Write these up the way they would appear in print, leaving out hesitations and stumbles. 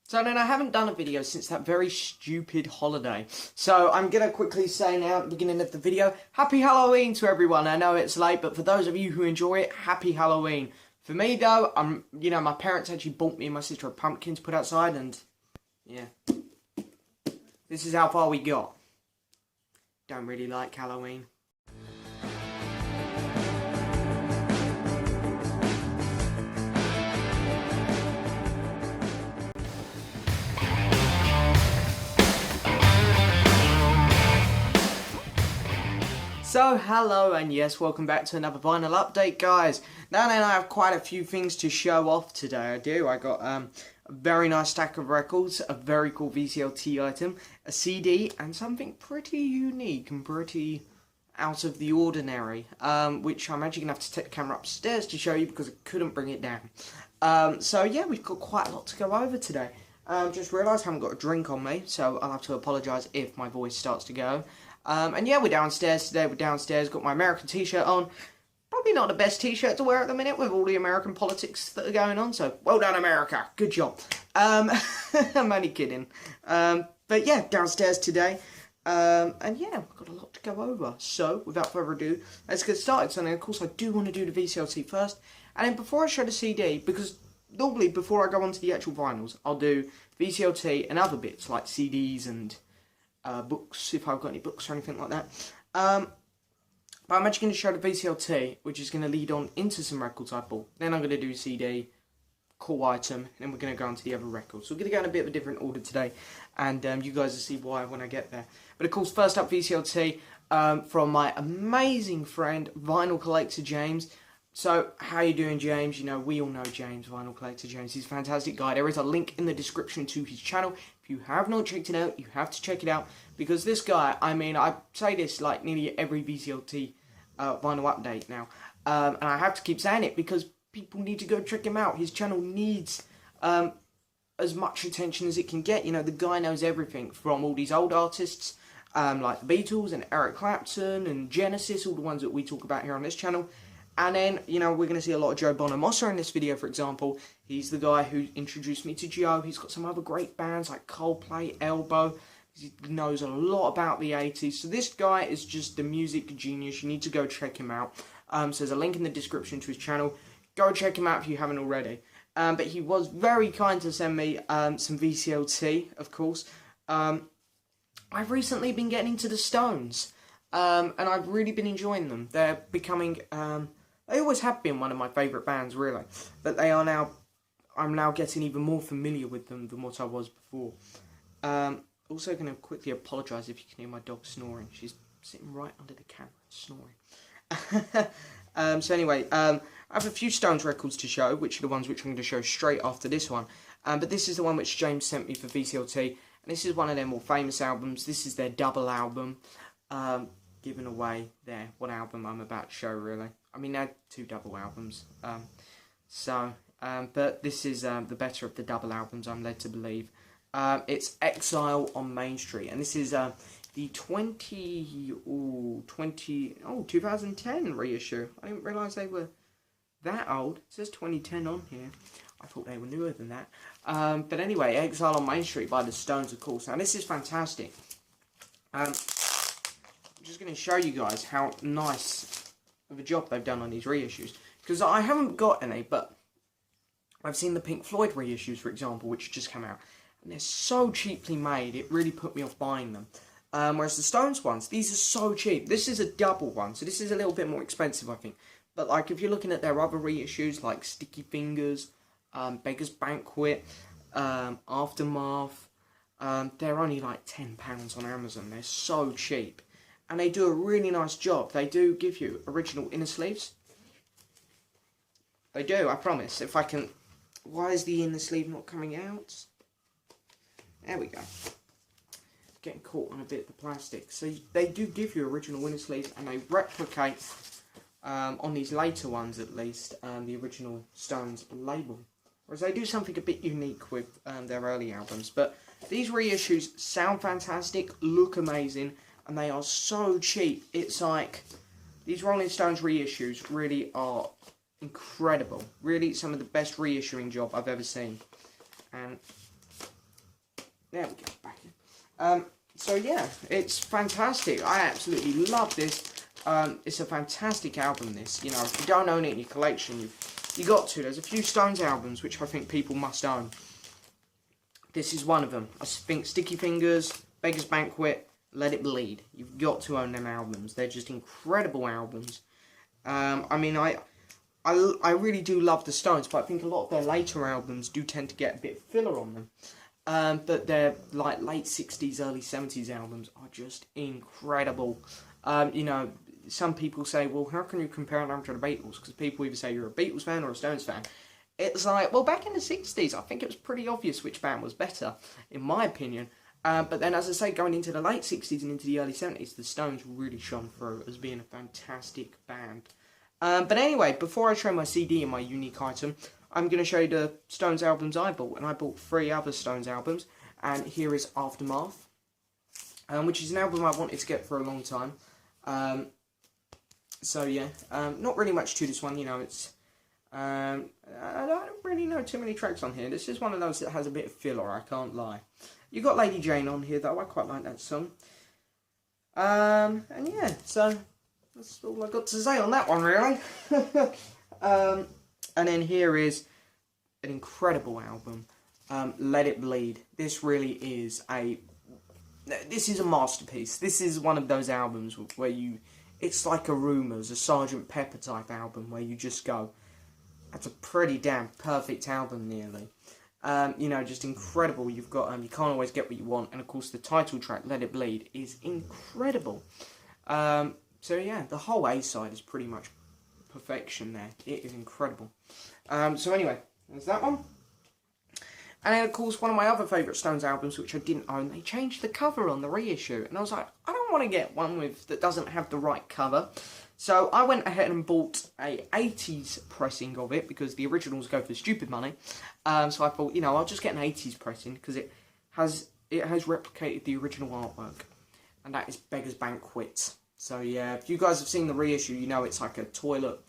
So then I haven't done a video since that very stupid holiday. So I'm going to quickly say now at the beginning of the video, Happy Halloween to everyone. I know it's late, but for those of you who enjoy it, Happy Halloween. For me though, my parents actually bought me and my sister a pumpkin to put outside, and yeah. This is how far we got. Don't really like Halloween. So hello and yes, welcome back to another vinyl update, guys. Now then, I have quite a few things to show off today. I got a very nice stack of records, a very cool VCLT item, a CD, and something pretty unique and pretty out of the ordinary, which I'm actually going to have to take the camera upstairs to show you because I couldn't bring it down. So yeah, we've got quite a lot to go over today. Just realised I haven't got a drink on me, so I'll have to apologise if my voice starts to go. And yeah, we're downstairs today. Got my American t-shirt on. Probably not the best t-shirt to wear at the minute with all the American politics that are going on. So, well done, America. Good job. I'm only kidding. But yeah, downstairs today. And yeah, we've got a lot to go over. So, without further ado, let's get started. So, then, of course, I do want to do the VCLT first. And then before I show the CD, because normally before I go on to the actual vinyls, I'll do VCLT and other bits like CDs and books, if I've got any books or anything like that. But I'm actually going to show the VCLT, which is going to lead on into some records I bought. Then I'm going to do CD, cool item, and then we're going to go on to the other records. So we're going to go in a bit of a different order today, and you guys will see why when I get there. But of course, first up, VCLT from my amazing friend, VinylCollectorJames. So, how you doing, James? You know, we all know James, VinylCollectorJames. He's a fantastic guy. There is a link in the description to his channel. If you have not checked it out, you have to check it out. Because this guy, I mean, I say this like nearly every VCLT vinyl update now. And I have to keep saying it because people need to go check him out. His channel needs as much attention as it can get. You know, the guy knows everything from all these old artists, like the Beatles and Eric Clapton and Genesis, all the ones that we talk about here on this channel. And then, you know, we're going to see a lot of Joe Bonamassa in this video, for example. He's the guy who introduced me to Joe. He's got some other great bands like Coldplay, Elbow. He knows a lot about the 80s. So this guy is just the music genius. You need to go check him out. So there's a link in the description to his channel. Go check him out if you haven't already. But he was very kind to send me some VCLT, of course. I've recently been getting into the Stones. And I've really been enjoying them. They're becoming... They always have been one of my favourite bands, really. But they are now... I'm now getting even more familiar with them than what I was before. Also going to quickly apologise if you can hear my dog snoring. She's sitting right under the camera snoring. So anyway, I have a few Stones records to show, which are the ones which I'm going to show straight after this one. But this is the one which James sent me for VCLT. And this is one of their more famous albums. This is their double album. Giving away what album I'm about to show, really. I mean, they had two double albums. But this is the better of the double albums, I'm led to believe. It's Exile on Main Street, and this is the 2010 reissue. I didn't realise they were that old. It says 2010 on here. I thought they were newer than that. But anyway, Exile on Main Street by the Stones, of course. Now, this is fantastic. I'm just going to show you guys how nice of a job they've done on these reissues. Because I haven't got any, but I've seen the Pink Floyd reissues, for example, which just came out. And they're so cheaply made, it really put me off buying them. Whereas the Stones ones, these are so cheap. This is a double one, so this is a little bit more expensive, I think. But like, if you're looking at their other reissues, like Sticky Fingers, Beggar's Banquet, Aftermath, they're only like £10 on Amazon. They're so cheap. And they do a really nice job. They do give you original inner sleeves. They do, I promise. If I can... Why is the inner sleeve not coming out? There we go. Getting caught on a bit of the plastic. So they do give you original inner sleeves, and they replicate, on these later ones at least, the original Stones label. Whereas they do something a bit unique with their early albums. But these reissues sound fantastic, look amazing, and they are so cheap. It's like, these Rolling Stones reissues really are incredible. Really some of the best reissuing job I've ever seen. And There we go, back in. So yeah, it's fantastic. I absolutely love this. It's a fantastic album, this. You know, if you don't own it in your collection, you got to. There's a few Stones albums which I think people must own. This is one of them. I think Sticky Fingers, Beggar's Banquet, Let It Bleed. You've got to own them albums. They're just incredible albums. I mean, I really do love the Stones, but I think a lot of their later albums do tend to get a bit filler on them. But their like late 60s, early 70s albums are just incredible. You know, some people say, well, how can you compare them to the Beatles? Because people either say you're a Beatles fan or a Stones fan. It's like, well, back in the 60s, I think it was pretty obvious which band was better, in my opinion. But then, as I say, going into the late 60s and into the early 70s, the Stones really shone through as being a fantastic band. But anyway, before I show my CD and my unique item, I'm going to show you the Stones albums I bought. And I bought 3 other Stones albums. And here is Aftermath, which is an album I wanted to get for a long time. So yeah, not really much to this one, you know, it's... I don't really know too many tracks on here. This is one of those that has a bit of filler, I can't lie. You got Lady Jane on here though, I quite like that song. And yeah, so that's all I got to say on that one really. And then here is an incredible album, Let It Bleed. This really is a masterpiece. This is one of those albums where it's like a Rumours, a Sgt. Pepper type album where you just go, that's a pretty damn perfect album, nearly. You know, just incredible. You've got, you can't always get what you want. And of course, the title track, Let It Bleed, is incredible. So yeah, the whole A-side is pretty much perfection there. It is incredible. So anyway, there's that one. And then, of course, one of my other favourite Stones albums, which I didn't own, they changed the cover on the reissue. And I was like, I don't want to get one that doesn't have the right cover. So I went ahead and bought a 80s pressing of it, because the originals go for stupid money. So I thought, you know, I'll just get an 80s pressing, because it has replicated the original artwork. And that is Beggar's Banquet. So yeah, if you guys have seen the reissue, you know it's like a toilet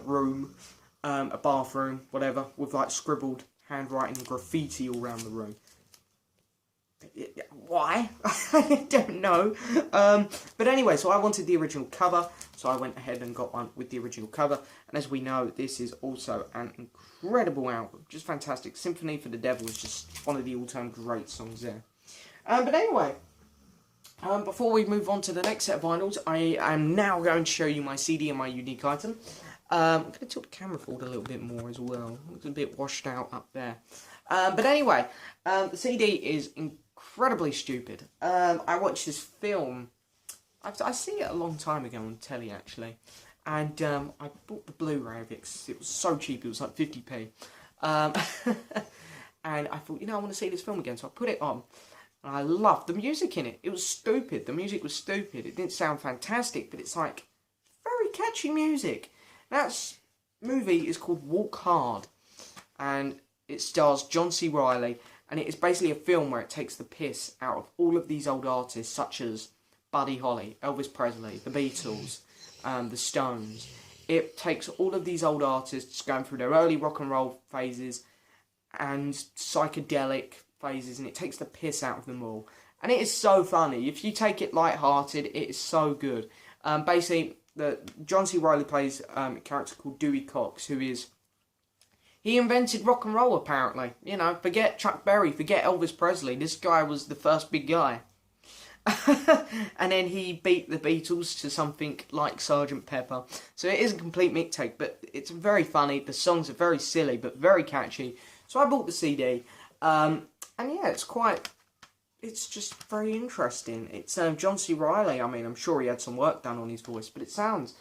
room, a bathroom, whatever, with like scribbled handwriting and graffiti all around the room. Why? I don't know. But anyway, so I wanted the original cover, so I went ahead and got one with the original cover. And as we know, this is also an incredible album, just fantastic. Sympathy for the Devil is just one of the all-time great songs there. But anyway, before we move on to the next set of vinyls, I am now going to show you my CD and my unique item. I'm going to tilt the camera forward a little bit more as well. It's a bit washed out up there. But anyway, the CD is incredibly stupid. I watched this film. I see it a long time ago on telly, actually. And I bought the Blu-ray of it. It was so cheap. It was like 50p. And I thought, you know, I want to see this film again. So I put it on. And I loved the music in it. It was stupid. The music was stupid. It didn't sound fantastic, but it's like very catchy music. That movie is called Walk Hard, and it stars John C. Reilly, and it is basically a film where it takes the piss out of all of these old artists, such as Buddy Holly, Elvis Presley, the Beatles, the Stones. It takes all of these old artists going through their early rock and roll phases and psychedelic phases, and it takes the piss out of them all. And it is so funny. If you take it light-hearted, it is so good. Basically, John C. Reilly plays a character called Dewey Cox, he invented rock and roll, apparently. You know, forget Chuck Berry, forget Elvis Presley. This guy was the first big guy. And then he beat the Beatles to something like Sgt. Pepper. So it is a complete mixtape, but it's very funny. The songs are very silly, but very catchy. So I bought the CD. And yeah, it's just very interesting. It's John C. Reilly. I mean, I'm sure he had some work done on his voice, but it sounds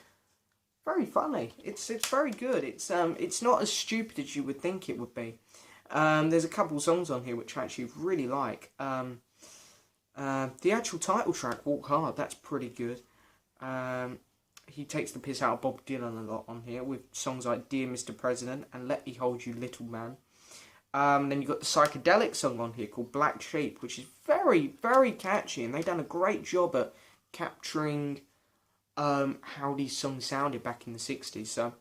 very funny. It's very good. It's not as stupid as you would think it would be. There's a couple songs on here which I actually really like. The actual title track, Walk Hard, that's pretty good. He takes the piss out of Bob Dylan a lot on here with songs like Dear Mr. President and Let Me Hold You Little Man. Then you've got the psychedelic song on here called Black Sheep, which is very, very catchy, and they've done a great job at capturing how these songs sounded back in the 60s. So,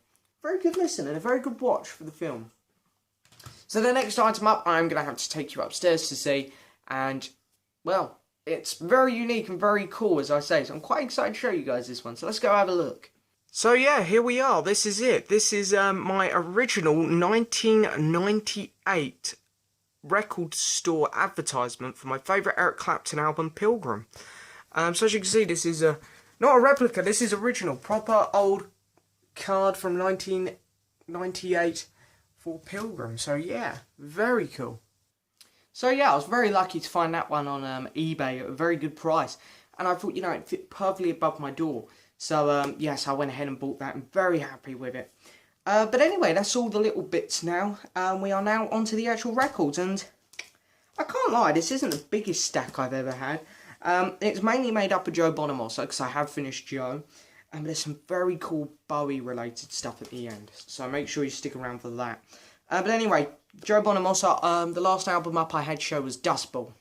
very good listen and a very good watch for the film. So the next item up, I'm going to have to take you upstairs to see, and, well, it's very unique and very cool, as I say, so I'm quite excited to show you guys this one, so let's go have a look. So yeah, here we are, this is it. This is my original 1998 record store advertisement for my favourite Eric Clapton album, Pilgrim. So as you can see, this is not a replica, this is original, proper old card from 1998 for Pilgrim. So yeah, very cool. So yeah, I was very lucky to find that one on eBay at a very good price. And I thought, you know, it fit perfectly above my door. So yes, I went ahead and bought that. I'm very happy with it. But anyway, that's all the little bits now. We are now onto the actual records. And I can't lie, this isn't the biggest stack I've ever had. It's mainly made up of Joe Bonamassa, because I have finished Joe. And there's some very cool Bowie related stuff at the end. So make sure you stick around for that. But anyway, Joe Bonamassa, the last album up I had show was Dust Bowl.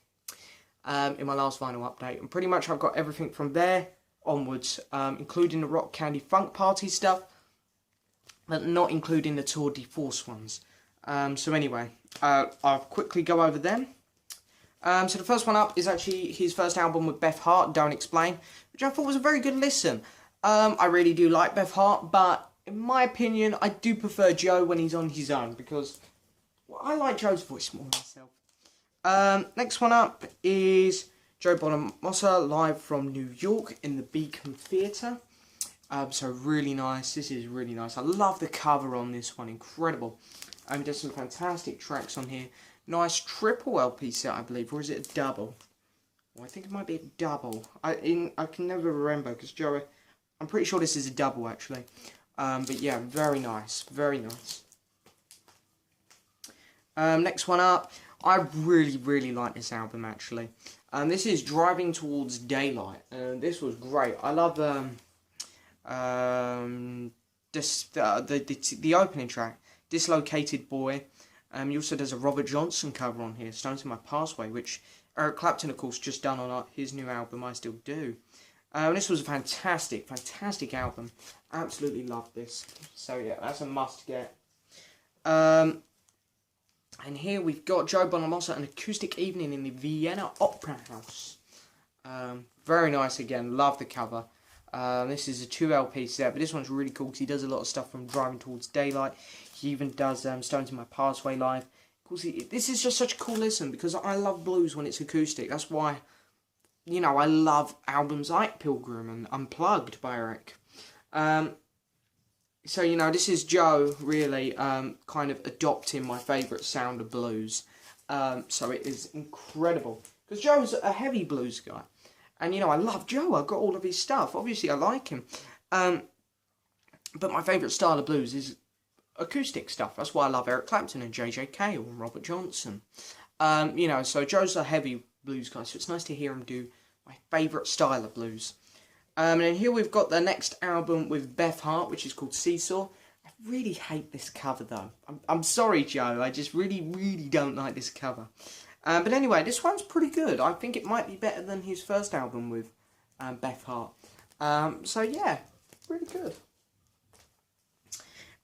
In my last vinyl update. And pretty much I've got everything from there onwards, including the Rock Candy Funk Party stuff, but not including the Tour de Force ones. So anyway, I'll quickly go over them. So the first one up is actually his first album with Beth Harp, Don't Explain, which I thought was a very good listen. I really do like Beth Harp, but in my opinion, I do prefer Joe when he's on his own, because well, I like Joe's voice more myself. Next one up is Joe Bonamassa live from New York in the Beacon Theatre. So really nice. This is really nice. I love the cover on this one. Incredible. There's some fantastic tracks on here. Nice triple LP set, I believe. Or is it a double? Well, I think it might be a double. I can never remember because Joe... I'm pretty sure this is a double, actually. But yeah, very nice. Very nice. Next one up. I really, really like this album, actually. This is Driving Towards Daylight. This was great. I love the opening track, Dislocated Boy. He also does a Robert Johnson cover on here, Stones in My Pathway, which Eric Clapton, of course, just done on his new album, I Still Do. This was a fantastic, fantastic album. Absolutely loved this. So yeah, that's a must get. And here we've got Joe Bonamassa, An Acoustic Evening in the Vienna Opera House. Very nice again, love the cover. This is a 2 LP set, but this one's really cool because he does a lot of stuff from Driving Towards Daylight. He even does Stones in My Pathway live. Of course, this is just such a cool listen because I love blues when it's acoustic. That's why, you know, I love albums like Pilgrim and Unplugged by Eric. So, you know, this is Joe really kind of adopting my favourite sound of blues. So it is incredible. Because Joe's a heavy blues guy. And, you know, I love Joe. I've got all of his stuff. Obviously, I like him. But my favourite style of blues is acoustic stuff. That's why I love Eric Clapton and J.J. Cale and Robert Johnson. You know, so Joe's a heavy blues guy. So it's nice to hear him do my favourite style of blues. And then here we've got the next album with Beth Harp, which is called Seesaw. I really hate this cover, though. I'm sorry, Joe. I just really, really don't like this cover. But anyway, this one's pretty good. I think it might be better than his first album with Beth Harp. So, yeah, really good.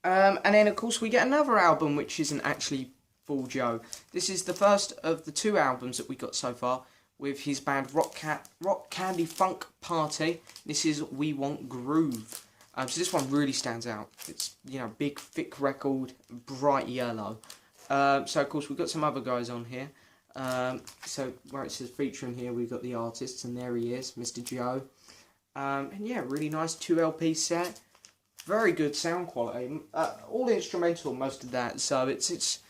And then, of course, we get another album, which isn't actually full Joe. This is the first of the 2 albums that we got so far, with his band Rock Candy Funk Party. This is We Want Groove. So this one really stands out. It's, you know, big, thick record, bright yellow. So, of course, we've got some other guys on here. So, where it says featuring here, we've got the artists, and there he is, Mr. Joe. And yeah, really nice 2 LP set. Very good sound quality. All instrumental, most of that. So, it's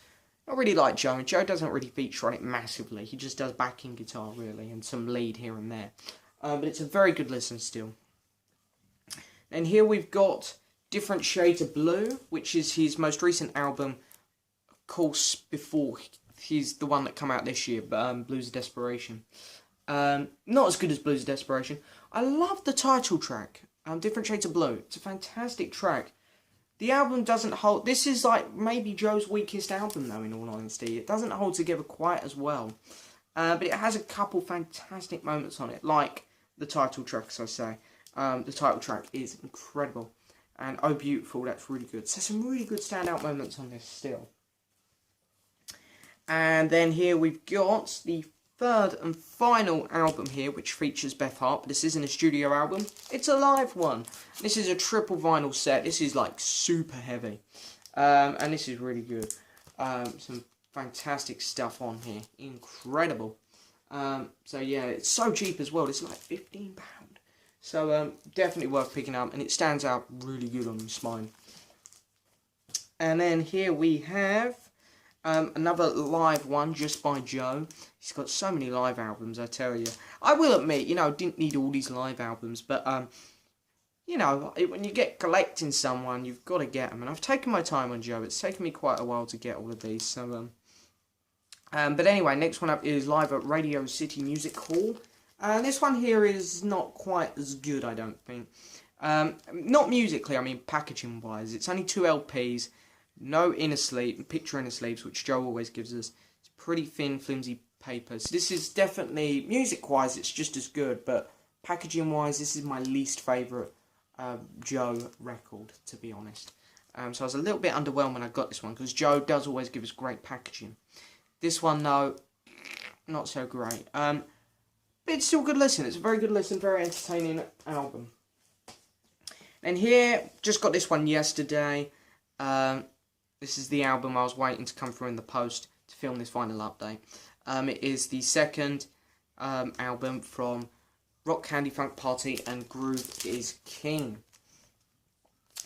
not really like Joe, and Joe doesn't really feature on it massively. He just does backing guitar, really, and some lead here and there. But it's a very good listen still. And here we've got Different Shades of Blue, which is his most recent album, of course, before he's the one that come out this year, but Blues of Desperation. Not as good as Blues of Desperation. I love the title track, Different Shades of Blue. It's a fantastic track. The album doesn't hold... This is like maybe Joe's weakest album, though, in all honesty. It doesn't hold together quite as well. But it has a couple fantastic moments on it, like the title track, as I say. The title track is incredible. And Oh Beautiful, that's really good. So some really good standout moments on this still. And then here we've got the third and final album here, which features Beth Harp. This isn't a studio album, it's a live one. This is a triple vinyl set. This is like super heavy. And this is really good. Some fantastic stuff on here. Incredible. So yeah, it's so cheap as well. It's like £15. So definitely worth picking up, and it stands out really good on the spine. And then here we have another live one just by Joe. He's got so many live albums, I tell you. I will admit, you know, didn't need all these live albums, but you know, when you get collecting someone, you've got to get them. And I've taken my time on Joe. It's taken me quite a while to get all of these. So but anyway, next one up is live at Radio City Music Hall. And this one here is not quite as good, I don't think. Not musically, I mean packaging-wise. It's only 2 LPs. No inner sleeve, picture inner sleeves, which Joe always gives us. It's pretty thin, flimsy paper. So this is definitely, music-wise, it's just as good, but packaging-wise, this is my least favourite Joe record, to be honest. So I was a little bit underwhelmed when I got this one, because Joe does always give us great packaging. This one, though, not so great. But it's still a good listen. It's a very good listen, very entertaining album. And here, just got this one yesterday. This is the album I was waiting to come through in the post to film this vinyl update. It is the second album from Rock Candy Funk Party and Groove is King.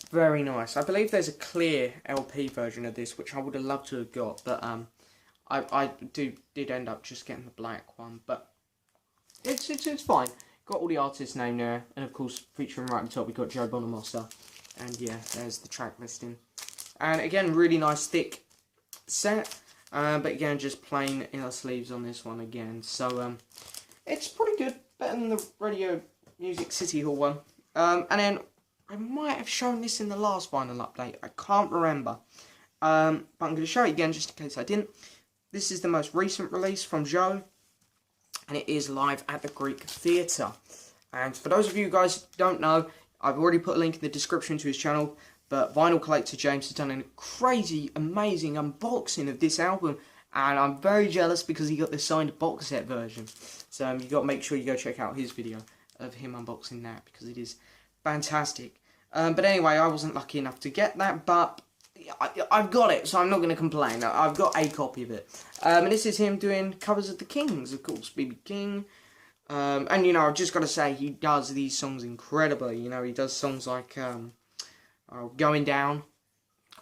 Very nice. I believe there's a clear LP version of this, which I would have loved to have got, but I did end up just getting the black one. But it's fine. Got all the artists' name there, and of course featuring right at the top we've got Joe Bonamassa. And yeah, there's the track listing. And again, really nice thick set. But again, just plain inner sleeves on this one again. So it's pretty good. Better than the Radio Music City Hall one. And then I might have shown this in the last vinyl update. I can't remember. But I'm going to show it again just in case I didn't. This is the most recent release from Joe. And it is live at the Greek Theatre. And for those of you guys who don't know, I've already put a link in the description to his channel. But VinylCollectorJames has done a crazy, amazing unboxing of this album. And I'm very jealous because he got the signed box set version. So you've got to make sure you go check out his video of him unboxing that, because it is fantastic. But anyway, I wasn't lucky enough to get that, but I've got it, so I'm not going to complain. I've got a copy of it. And this is him doing covers of the Kings, of course, B.B. King. And, you know, I've just got to say, he does these songs incredibly. You know, he does songs like Going Down.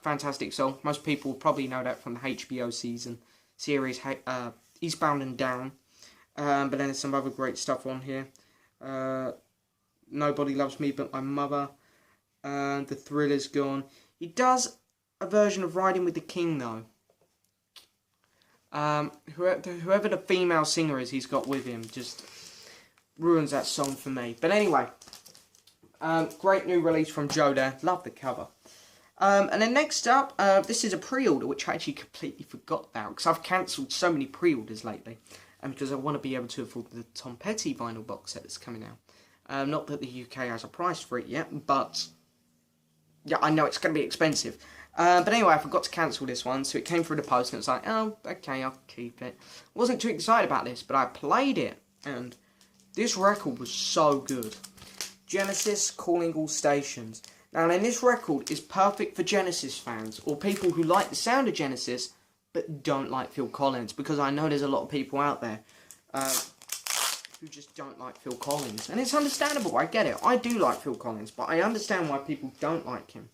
Fantastic song. Most people probably know that from the HBO series Eastbound and Down. But then there's some other great stuff on here. Nobody Loves Me But My Mother. The Thriller's Gone. He does a version of Riding with the King, though. Whoever the female singer is he's got with him just ruins that song for me. But anyway, great new release from Joe there. Love the cover. And then next up, this is a pre-order, which I actually completely forgot about, because I've cancelled so many pre-orders lately, and because I want to be able to afford the Tom Petty vinyl box set that's coming out. Not that the UK has a price for it yet, but yeah, I know it's going to be expensive. But anyway, I forgot to cancel this one, so it came through the post, and it's like, oh, okay, I'll keep it. Wasn't too excited about this, but I played it, and this record was so good. Genesis, Calling All Stations. Now, then, this record is perfect for Genesis fans, or people who like the sound of Genesis, but don't like Phil Collins, because I know there's a lot of people out there who just don't like Phil Collins. And it's understandable, I get it. I do like Phil Collins, but I understand why people don't like him.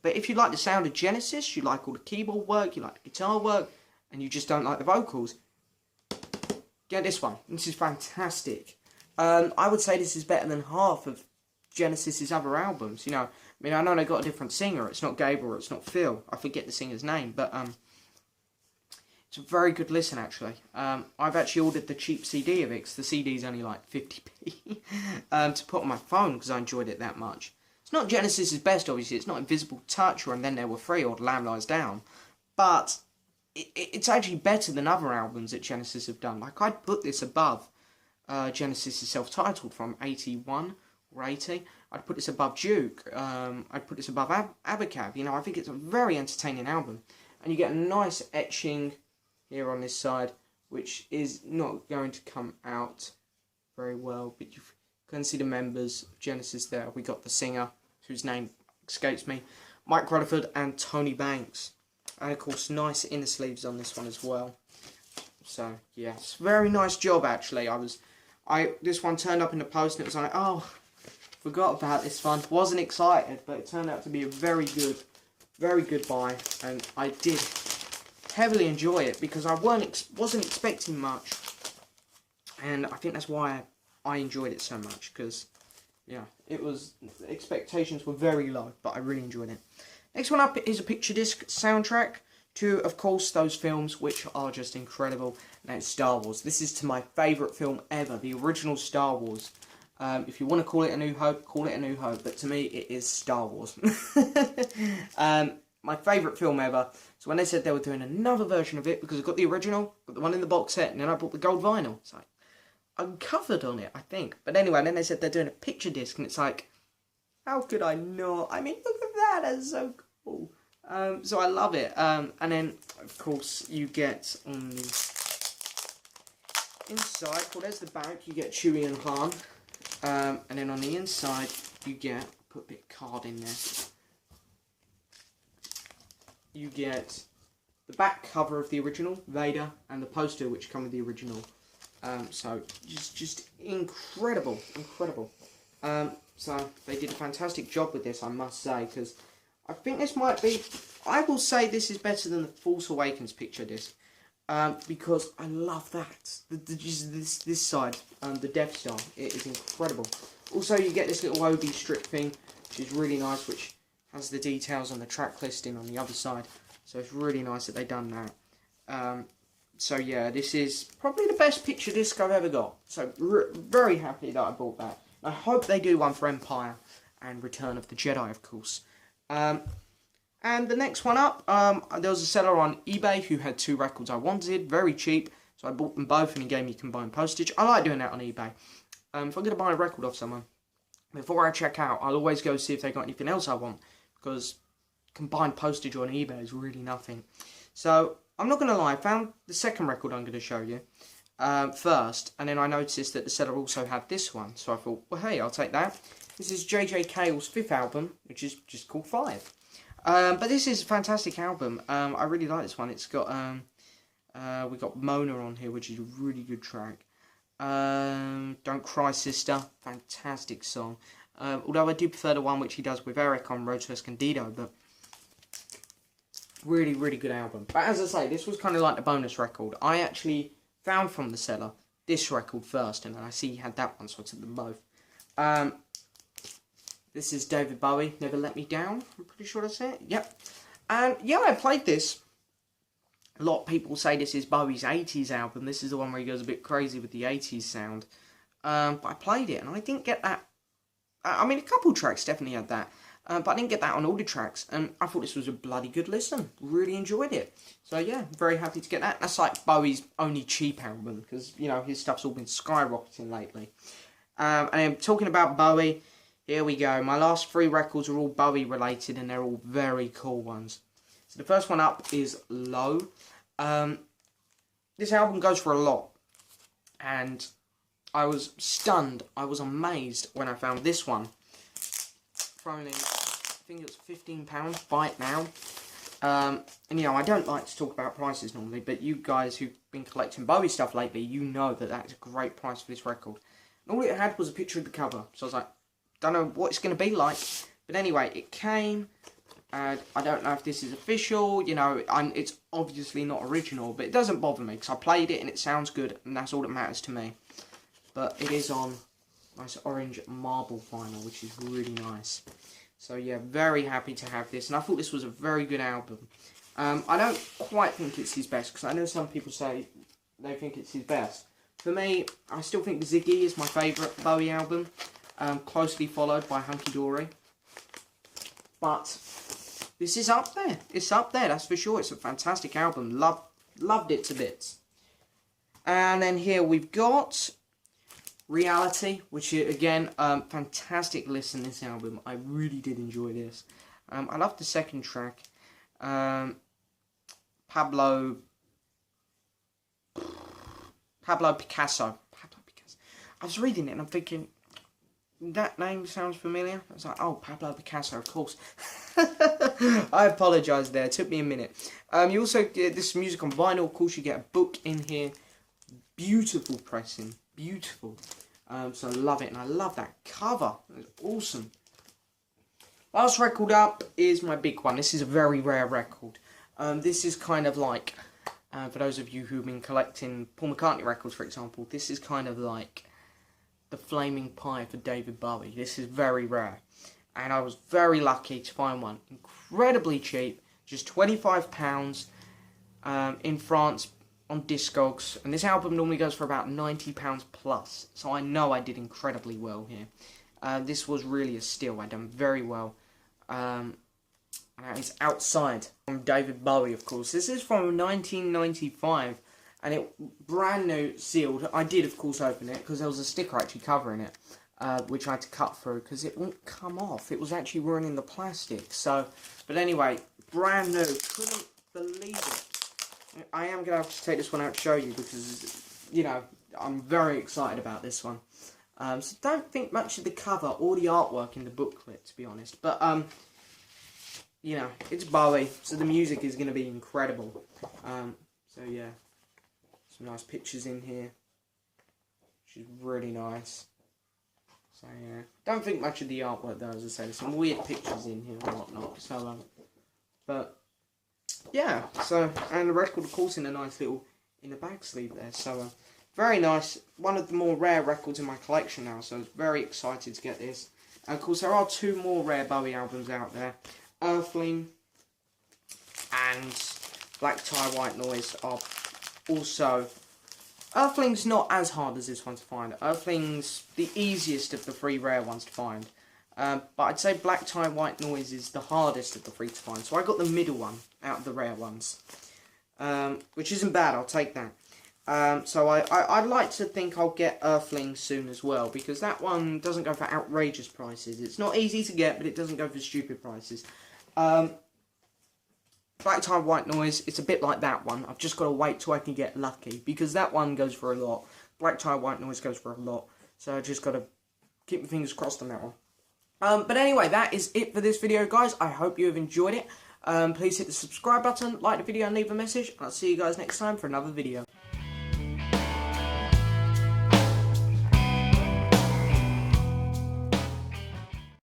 But if you like the sound of Genesis, you like all the keyboard work, you like the guitar work, and you just don't like the vocals, get this one. This is fantastic. I would say this is better than half of Genesis's other albums. You know, I mean, I know they got a different singer. It's not Gabriel, it's not Phil. I forget the singer's name, but it's a very good listen, actually. I've actually ordered the cheap CD of it, because the CD's only like 50p, to put on my phone, because I enjoyed it that much. It's not Genesis's best, obviously. It's not Invisible Touch or And Then There Were Three or The Lamb Lies Down. But it's actually better than other albums that Genesis have done. Like, I'd put this above Genesis' self-titled from 81 or 80. I'd put this above Duke. I'd put this above Abacab. You know, I think it's a very entertaining album. And you get a nice etching here on this side, which is not going to come out very well, but you can see the members of Genesis there. We got the singer, whose name escapes me, Mike Rutherford and Tony Banks. And of course, nice inner sleeves on this one as well. So, yes, very nice job actually. This one turned up in the post and it was like, oh, forgot about this one. Wasn't excited, but it turned out to be a very good buy. And I did heavily enjoy it because I wasn't expecting much. And I think that's why I enjoyed it so much, because, yeah, the expectations were very low, but I really enjoyed it. Next one up is a picture disc soundtrack to, of course, those films which are just incredible. Now it's Star Wars. This is to my favourite film ever, the original Star Wars. If you want to call it A New Hope, call it A New Hope, but to me it is Star Wars. My favourite film ever. So when they said they were doing another version of it, because I got the original, got the one in the box set, and then I bought the gold vinyl. It's like, I'm covered on it, I think. But anyway, then they said they're doing a picture disc, and it's like, how could I not? I mean, look at that, that's so cool. So I love it. And then, of course, you get on the inside, well, there's the back, you get Chewie and Han. And then on the inside, you get, put a bit of card in there. You get the back cover of the original, Vader, and the poster which come with the original. So, just incredible. So, they did a fantastic job with this, I must say, because I think this might be, I will say this is better than the Force Awakens picture disc, because I love that. This side, the Death Star, it is incredible. Also, you get this little OB strip thing, which is really nice, which has the details on the track listing on the other side. So it's really nice that they've done that. So yeah, this is probably the best picture disc I've ever got. So very happy that I bought that. I hope they do one for Empire and Return of the Jedi, of course. And the next one up, there was a seller on eBay who had 2 records I wanted, very cheap. So I bought them both and he gave me combined postage. I like doing that on eBay. If I'm going to buy a record off someone, before I check out, I'll always go see if they got anything else I want, because combined postage on eBay is really nothing. So, I'm not going to lie, I found the second record I'm going to show you first, and then I noticed that the seller also had this one, so I thought, well hey, I'll take that. This is J.J. Cale's 5th album, which is just called 5. But this is a fantastic album. I really like this one. It's got, we got Mona on here, which is a really good track. Don't Cry Sister, fantastic song. Although I do prefer the one which he does with Eric on Road to Escondido, but really, really good album. But as I say, this was kind of like the bonus record. I actually found from the seller this record first, and then I see he had that one, so I took them both. This is David Bowie, Never Let Me Down, I'm pretty sure that's it. Yep. And yeah, I played this. A lot of people say this is Bowie's 80s album. This is the one where he goes a bit crazy with the 80s sound. But I played it, and I didn't get that. I mean, a couple tracks definitely had that. But I didn't get that on all the tracks. And I thought this was a bloody good listen. Really enjoyed it. So yeah, very happy to get that. That's like Bowie's only cheap album, because, you know, his stuff's all been skyrocketing lately. And talking about Bowie, here we go. My last 3 records are all Bowie related, and they're all very cool ones. So the first one up is Low. This album goes for a lot, and I was stunned, I was amazed when I found this one for only, I think it was £15, buy it now. And you know, I don't like to talk about prices normally, but you guys who've been collecting Bowie stuff lately, you know that that's a great price for this record. And all it had was a picture of the cover, so I was like, don't know what it's going to be like, but anyway, it came. I don't know if this is official, you know, it's obviously not original, but it doesn't bother me, because I played it and it sounds good, and that's all that matters to me. But it is on nice orange marble vinyl, which is really nice. So yeah, very happy to have this, and I thought this was a very good album. I don't quite think it's his best, because I know some people say they think it's his best. For me, I still think Ziggy is my favourite Bowie album, closely followed by Hunky Dory. But this is up there. It's up there, that's for sure. It's a fantastic album. Loved it to bits. And then here we've got Reality, which is, again, fantastic listen, this album. I really did enjoy this. I love the second track. Pablo Pablo Picasso. Pablo Picasso. I was reading it and I'm thinking, that name sounds familiar. I was like, oh, Pablo Picasso, of course. I apologise there. It took me a minute. You also get this music on vinyl. Of course, you get a book in here. Beautiful pressing. Beautiful. So I love it. And I love that cover. It's awesome. Last record up is my big one. This is a very rare record. This is kind of like, for those of you who've been collecting Paul McCartney records, for example, this is kind of like the flaming pie for David Bowie. This is very rare. And I was very lucky to find one. Incredibly cheap. Just £25 in France on Discogs. And this album normally goes for about £90 plus. So I know I did incredibly well here. This was really a steal. I done very well. And it's Outside from David Bowie, of course. This is from 1995. And it brand new, sealed. I did, of course, open it because there was a sticker actually covering it, which I had to cut through because it won't come off. It was actually ruining the plastic. So, but anyway, brand new. Couldn't believe it. I am going to have to take this one out to show you because, you know, I'm very excited about this one. So don't think much of the cover or the artwork in the booklet, to be honest. But, you know, it's Bowie, so the music is going to be incredible. So, yeah. Some nice pictures in here, which is really nice. So yeah, don't think much of the artwork though, as I say. There's some weird pictures in here and whatnot. So but yeah. So and the record, of course, in a nice little in the bag sleeve there. So very nice. One of the more rare records in my collection now. So I was very excited to get this. And of course, there are two more rare Bowie albums out there. Earthling and Black Tie, White Noise are also, Earthling's not as hard as this one to find. Earthling's the easiest of the three rare ones to find. But I'd say Black Tie, White Noise is the hardest of the three to find. So I got the middle one out of the rare ones. Which isn't bad, I'll take that. So I'd like to think I'll get Earthling soon as well. Because that one doesn't go for outrageous prices. It's not easy to get, but it doesn't go for stupid prices. Black Tie, White Noise, it's a bit like that one. I've just got to wait till I can get lucky. Because that one goes for a lot. Black Tie, White Noise goes for a lot. So I just got to keep my fingers crossed on that one. But anyway, that is it for this video, guys. I hope you have enjoyed it. Please hit the subscribe button, like the video and leave a message. And I'll see you guys next time for another video.